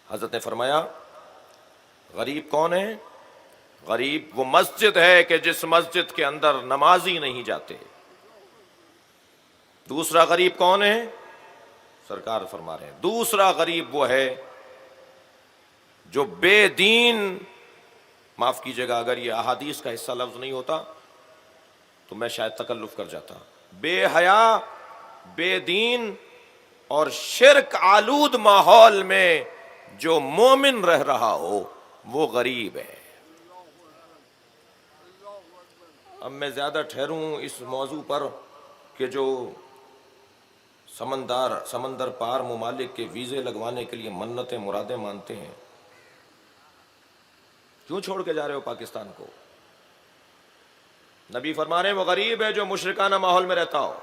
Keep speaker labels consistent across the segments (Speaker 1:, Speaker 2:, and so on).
Speaker 1: حضرت نے فرمایا غریب کون ہے؟ غریب وہ مسجد ہے کہ جس مسجد کے اندر نمازی نہیں جاتے۔ دوسرا غریب کون ہے؟ سرکار فرما رہے ہیں دوسرا غریب وہ ہے جو بے دین، معاف کیجئے گا اگر یہ احادیث کا حصہ لفظ نہیں ہوتا تو میں شاید تکلف کر جاتا، بے حیا، بے دین اور شرک آلود ماحول میں جو مومن رہ رہا ہو وہ غریب ہے۔ اب میں زیادہ ٹھہروں اس موضوع پر کہ جو سمندر پار ممالک کے ویزے لگوانے کے لیے منتیں مرادیں مانتے ہیں، کیوں چھوڑ کے جا رہے ہو پاکستان کو؟ نبی فرما رہے ہیں وہ غریب ہے جو مشرکانہ ماحول میں رہتا ہو۔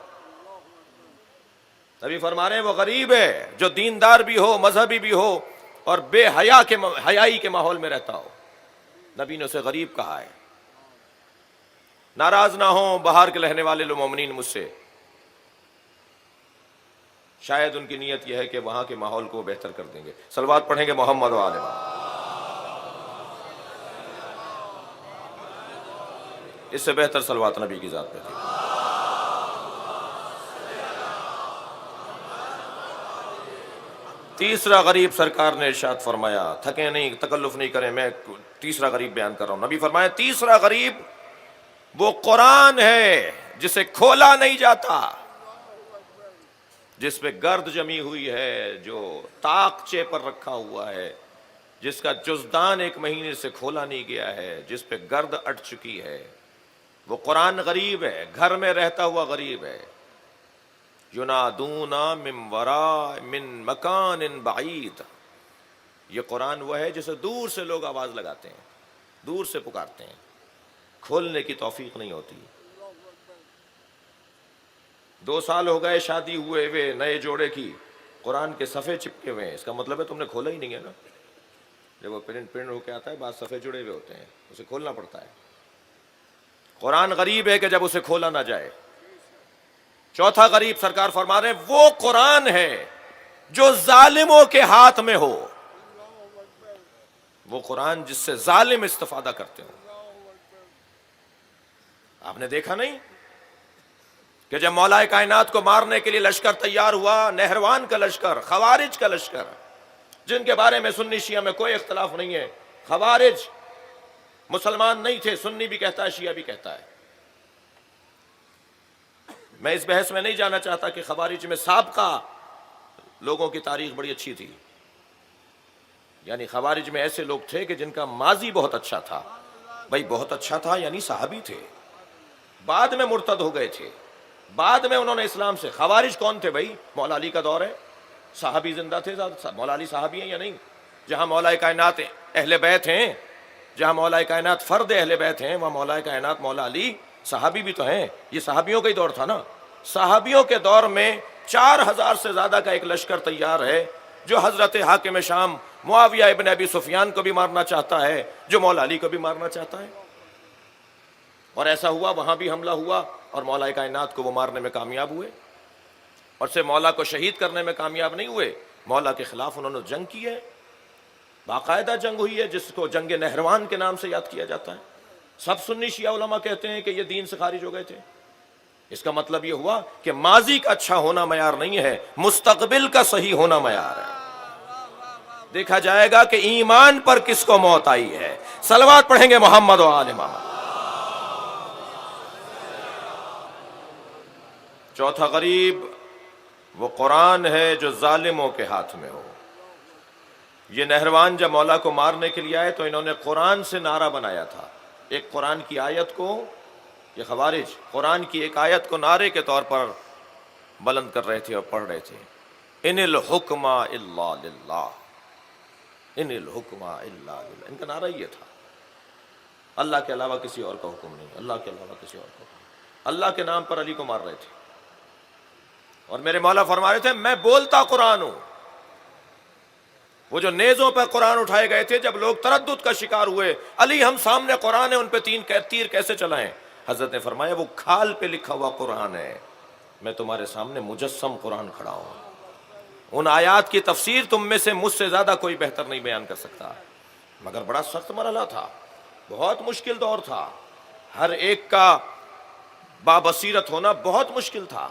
Speaker 1: نبی فرما رہے ہیں وہ غریب ہے جو دیندار بھی ہو، مذہبی بھی ہو اور بے حیائی کے ماحول میں رہتا ہو۔ نبی نے اسے غریب کہا ہے۔ ناراض نہ ہوں باہر کے رہنے والے لوگ مومنین مجھ سے، شاید ان کی نیت یہ ہے کہ وہاں کے ماحول کو بہتر کر دیں گے۔ صلوات پڑھیں گے محمد و آل محمد۔ اس سے بہتر صلوات نبی کی ذات پہ تھی۔ تیسرا غریب سرکار نے ارشاد فرمایا، تھکے نہیں، تکلف نہیں کریں، میں تیسرا غریب بیان کر رہا ہوں۔ نبی فرمایا تیسرا غریب وہ قرآن ہے جسے کھولا نہیں جاتا، جس پہ گرد جمی ہوئی ہے، جو طاقچے پر رکھا ہوا ہے، جس کا جزدان 1 مہینے سے کھولا نہیں گیا ہے، جس پہ گرد اٹ چکی ہے، وہ قرآن غریب ہے، گھر میں رہتا ہوا غریب ہے۔ ینادون من مکان بعید، یہ قرآن وہ ہے جسے دور سے لوگ آواز لگاتے ہیں، دور سے پکارتے ہیں، کھولنے کی توفیق نہیں ہوتی۔ 2 سال ہو گئے شادی ہوئے ہوئے نئے جوڑے کی، قرآن کے صفحے چپکے ہوئے ہیں، اس کا مطلب ہے تم نے کھولا ہی نہیں ہے نا۔ جب وہ پرنٹ ہو کے آتا ہے بعض صفحے جڑے ہوئے ہوتے ہیں، اسے کھولنا پڑتا ہے۔ قرآن غریب ہے کہ جب اسے کھولا نہ جائے۔ چوتھا غریب سرکار فرما رہے ہیں وہ قرآن ہے جو ظالموں کے ہاتھ میں ہو، وہ قرآن جس سے ظالم استفادہ کرتے ہو۔ آپ نے دیکھا نہیں کہ جب مولا کائنات کو مارنے کے لیے لشکر تیار ہوا، نہروان کا لشکر، خوارج کا لشکر، جن کے بارے میں سنی شیعہ میں کوئی اختلاف نہیں ہے، خوارج مسلمان نہیں تھے، سنی بھی کہتا ہے، شیعہ بھی کہتا ہے۔ میں اس بحث میں نہیں جانا چاہتا کہ خوارج میں سابقہ لوگوں کی تاریخ بڑی اچھی تھی، یعنی خوارج میں ایسے لوگ تھے کہ جن کا ماضی بہت اچھا تھا۔ بھائی بہت اچھا تھا یعنی صحابی تھے، بعد میں مرتد ہو گئے تھے، بعد میں انہوں نے اسلام سے۔ خوارج کون تھے بھائی؟ مولا علی کا دور ہے، صحابی زندہ تھے، مولا علی صحابی ہیں یا نہیں؟ جہاں مولا کائنات اہل بیت ہیں، جہاں مولا کائنات فرد اہل بیت ہیں، وہاں مولا کائنات مولا علی صحابی بھی تو ہیں۔ یہ صحابیوں کا ہی دور تھا نا۔ صحابیوں کے دور میں 4000 سے زیادہ کا ایک لشکر تیار ہے جو حضرت حاکم شام معاویہ ابن ابی سفیان کو بھی مارنا چاہتا ہے، جو مولا علی کو بھی مارنا چاہتا ہے۔ اور ایسا ہوا، وہاں بھی حملہ ہوا اور مولا کائنات کو وہ مارنے میں کامیاب ہوئے، اور سے مولا کو شہید کرنے میں کامیاب نہیں ہوئے، مولا کے خلاف انہوں نے جنگ کی ہے، باقاعدہ جنگ ہوئی ہے جس کو جنگ نہروان کے نام سے یاد کیا جاتا ہے۔ سب سنی شیعہ علماء کہتے ہیں کہ یہ دین سے خارج ہو گئے تھے۔ اس کا مطلب یہ ہوا کہ ماضی کا اچھا ہونا معیار نہیں ہے، مستقبل کا صحیح ہونا معیار ہے۔ دیکھا جائے گا کہ ایمان پر کس کو موت آئی ہے۔ صلوات پڑھیں گے محمد و آل محمد۔ چوتھا غریب وہ قرآن ہے جو ظالموں کے ہاتھ میں ہو۔ یہ نہروان جب مولا کو مارنے کے لیے آئے تو انہوں نے قرآن سے نعرہ بنایا تھا، ایک قرآن کی آیت کو، یہ خوارج قرآن کی ایک آیت کو نعرے کے طور پر بلند کر رہے تھے اور پڑھ رہے تھے، ان الحکم الا للہ، ان الحکم الا للہ۔ ان کا نعرہ یہ تھا، اللہ کے علاوہ کسی اور کا حکم نہیں، اللہ کے علاوہ کسی اور کا حکم۔ اللہ کے نام پر علی کو مار رہے تھے، اور میرے مولا فرما رہے تھے میں بولتا قرآن ہوں۔ وہ جو نیزوں پر قرآن اٹھائے گئے تھے، جب لوگ تردد کا شکار ہوئے، علی ہم سامنے قرآن ہے، ان پہ 3 تیر کیسے چلائیں؟ حضرت نے فرمایا وہ کھال پہ لکھا ہوا قرآن ہے، میں تمہارے سامنے مجسم قرآن کھڑا ہوں، ان آیات کی تفسیر تم میں سے مجھ سے زیادہ کوئی بہتر نہیں بیان کر سکتا. مگر بڑا سخت مرحلہ تھا، بہت مشکل دور تھا، ہر ایک کا بابصیرت ہونا بہت مشکل تھا.